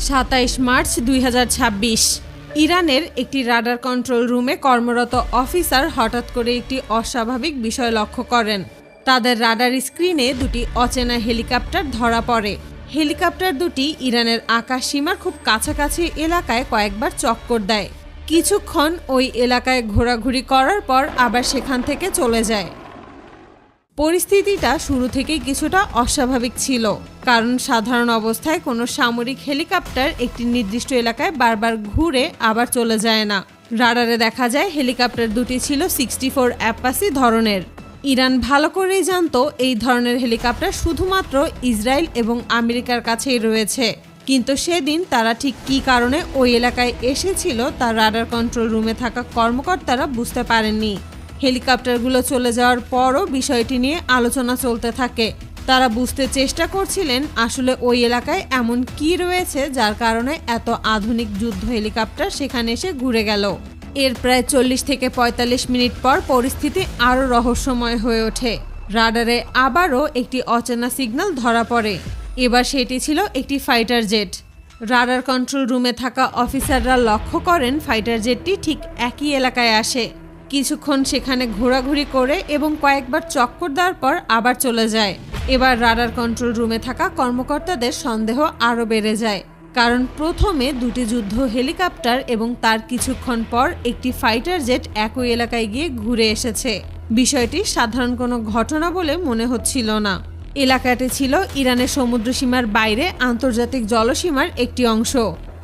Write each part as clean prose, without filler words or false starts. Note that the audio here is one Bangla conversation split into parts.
27 মার্চ 2026 ইরানের একটি রাডার কন্ট্রোল রুমে কর্মরত অফিসার হঠাৎ করে একটি অস্বাভাবিক বিষয় লক্ষ্য করেন। তাদের রাডার স্ক্রিনে দুটি অচেনা হেলিকপ্টার ধরা পড়ে। হেলিকপ্টার দুটি ইরানের আকাশ সীমার খুব কাছাকাছি এলাকায় কয়েকবার চক্কর দেয়। কিছুক্ষণ ওই এলাকায় ঘোরাঘুরি করার পর আবার সেখান থেকে চলে যায়। পরিস্থিতিটা শুরু থেকেই কিছুটা অস্বাভাবিক ছিল, কারণ সাধারণ অবস্থায় কোনো সামরিক হেলিকপ্টার একটি নির্দিষ্ট এলাকায় বারবার ঘুরে আবার চলে যায় না। রাডারে দেখা যায় হেলিকপ্টার দুটি ছিল 64 অ্যাপাচি ধরনের। ইরান ভালো করেই জানতো এই ধরনের হেলিকপ্টার শুধুমাত্র ইসরায়েল এবং আমেরিকার কাছেই রয়েছে, কিন্তু সেদিন তারা ঠিক কী কারণে ওই এলাকায় এসেছিল তা রাডার কন্ট্রোল রুমে থাকা কর্মকর্তারা বুঝতে পারেননি। হেলিকপ্টারগুলো চলে যাওয়ার পরও বিষয়টি নিয়ে আলোচনা চলতে থাকে। তারা বুঝতে চেষ্টা করছিলেন আসলে ওই এলাকায় এমন কি রয়েছে যার কারণে এত আধুনিক যুদ্ধ হেলিকপ্টার সেখানে এসে ঘুরে গেল। এর প্রায় 40 থেকে 45 মিনিট পর পরিস্থিতি আরও রহস্যময় হয়ে ওঠে। রাডারে আবারও একটি অচেনা সিগন্যাল ধরা পড়ে। এবার সেটি ছিল একটি ফাইটার জেট। রাডার কন্ট্রোল রুমে থাকা অফিসাররা লক্ষ্য করেন ফাইটার জেটটি ঠিক একই এলাকায় আসে। কিছুক্ষণ সেখানে ঘোরাঘুরি করে এবং কয়েকবার চক্কর দেওয়ার পর আবার চলে যায়। এবার রাডার কন্ট্রোল রুমে থাকা কর্মকর্তাদের সন্দেহ আরও বেড়ে যায়, কারণ প্রথমে দুটি যুদ্ধ হেলিকপ্টার এবং তার কিছুক্ষণ পর একটি ফাইটার জেট একই এলাকায় গিয়ে ঘুরে এসেছে। বিষয়টি সাধারণ কোনো ঘটনা বলে মনে হচ্ছিল না। এলাকাটি ছিল ইরানের সমুদ্রসীমার বাইরে আন্তর্জাতিক জলসীমার একটি অংশ,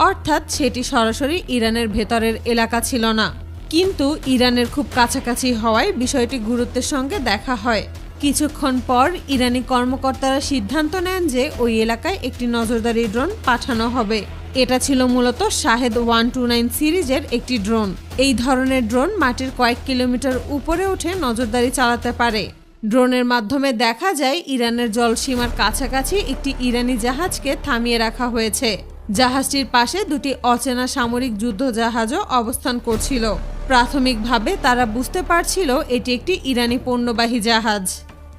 অর্থাৎ সেটি সরাসরি ইরানের ভেতরের এলাকা ছিল না, কিন্তু ইরানের খুব কাছাকাছি হওয়ায় বিষয়টি গুরুত্বের সঙ্গে দেখা হয়। কিছুক্ষণ পর ইরানি কর্মকর্তারা সিদ্ধান্ত নেন যে ওই এলাকায় একটি নজরদারি ড্রোন পাঠানো হবে। এটা ছিল মূলত শাহেদ 129 সিরিজের একটি ড্রোন। এই ধরনের ড্রোন মাটির কয়েক কিলোমিটার উপরে উঠে নজরদারি চালাতে পারে। ড্রোনের মাধ্যমে দেখা যায় ইরানের জলসীমার কাছাকাছি একটি ইরানি জাহাজকে থামিয়ে রাখা হয়েছে। জাহাজটির পাশে দুটি অচেনা সামরিক যুদ্ধ জাহাজও অবস্থান করছিল। প্রাথমিকভাবে তারা বুঝতে পারছিল এটি একটি ইরানি পণ্যবাহী জাহাজ।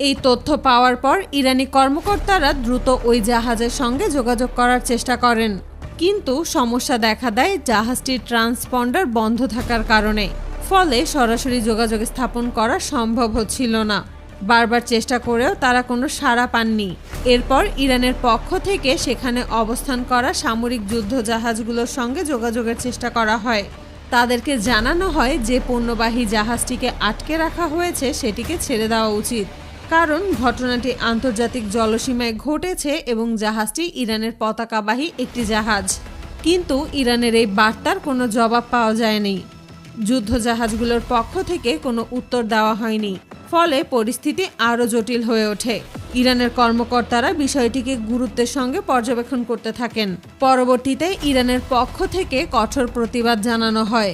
এই তথ্য পাওয়ার পর ইরানি কর্মকর্তারা দ্রুত ওই জাহাজের সঙ্গে যোগাযোগ করার চেষ্টা করেন, কিন্তু সমস্যা দেখা দেয় জাহাজটির ট্রান্সপন্ডার বন্ধ থাকার কারণে। ফলে সরাসরি যোগাযোগ স্থাপন করা সম্ভব হচ্ছিল না। বারবার চেষ্টা করেও তারা কোনো সাড়া পাননি। এরপর ইরানের পক্ষ থেকে সেখানে অবস্থান করা সামরিক যুদ্ধ জাহাজগুলোর সঙ্গে যোগাযোগের চেষ্টা করা হয়। তাদেরকে জানানো হয় যে পণ্যবাহী জাহাজটিকে আটকে রাখা হয়েছে সেটিকে ছেড়ে দেওয়া উচিত, কারণ ঘটনাটি আন্তর্জাতিক জলসীমায় ঘটেছে এবং জাহাজটি ইরানের পতাকাবাহী একটি জাহাজ। কিন্তু ইরানের এই বার্তার কোনো জবাব পাওয়া যায়নি। যুদ্ধ জাহাজগুলোর পক্ষ থেকে কোনো উত্তর দেওয়া হয়নি। ফলে পরিস্থিতি আরও জটিল হয়ে ওঠে। ইরানের কর্মকর্তারা বিষয়টিকে গুরুত্বের সঙ্গে পর্যবেক্ষণ করতে থাকেন। পরবর্তীতে ইরানের পক্ষ থেকে কঠোর প্রতিবাদ জানানো হয়।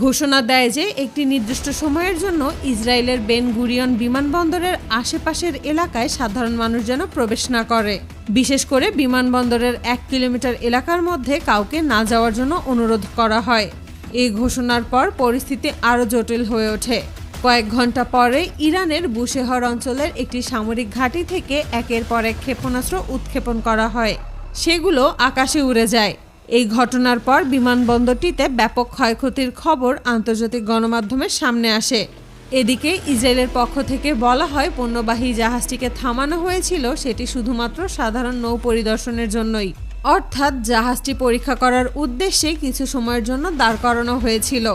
ঘোষণা দেয় যে একটি নির্দিষ্ট সময়ের জন্য ইসরায়েলের বেন গুরিয়ন বিমানবন্দরের আশেপাশের এলাকায় সাধারণ মানুষ যেন প্রবেশ না করে। বিশেষ করে বিমানবন্দরের 1 কিলোমিটার এলাকার মধ্যে কাউকে না যাওয়ার জন্য অনুরোধ করা হয়। এই ঘোষণার পর পরিস্থিতি আরও জটিল হয়ে ওঠে। কয়েক ঘন্টা পরে ইরানের বুশেহর অঞ্চলের একটি সামরিক ঘাঁটি থেকে একের পর এক ক্ষেপণাস্ত্র উৎক্ষেপণ করা হয়। সেগুলো আকাশে উড়ে যায়। এই ঘটনার পর বিমানবন্দরটিতে ব্যাপক ক্ষয়ক্ষতির খবর আন্তর্জাতিক গণমাধ্যমের সামনে আসে। এদিকে ইসরায়েলের পক্ষ থেকে বলা হয় পণ্যবাহী জাহাজটিকে থামানো হয়েছিল সেটি শুধুমাত্র সাধারণ নৌ পরিদর্শনের জন্যই, অর্থাৎ জাহাজটি পরীক্ষা করার উদ্দেশ্যে কিছু সময়ের জন্য দাঁড় করানো হয়েছিল।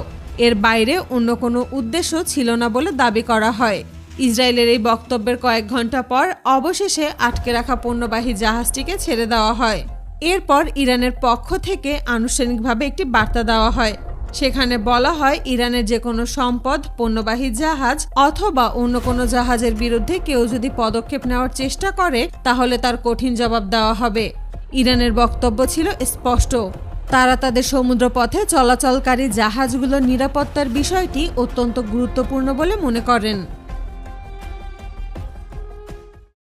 এর বাইরে অন্য কোনো উদ্দেশ্য ছিল না বলে দাবি করা হয়। ইসরায়েলের এই বক্তব্যের কয়েক ঘন্টা পর অবশেষে আটকে রাখা পণ্যবাহী জাহাজটিকে ছেড়ে দেওয়া হয়। এরপর ইরানের পক্ষ থেকে আনুষ্ঠানিকভাবে একটি বার্তা দেওয়া হয়। সেখানে বলা হয় ইরানের যে কোনো সম্পদ, পণ্যবাহী জাহাজ অথবা অন্য কোনো জাহাজের বিরুদ্ধে কেউ যদি পদক্ষেপ নেওয়ার চেষ্টা করে তাহলে তার কঠিন জবাব দেওয়া হবে। ইরানের বক্তব্য ছিল স্পষ্ট। তারা তাদের সমুদ্রপথে চলাচলকারী জাহাজগুলোর নিরাপত্তার বিষয়টি অত্যন্ত গুরুত্বপূর্ণ বলে মনে করেন।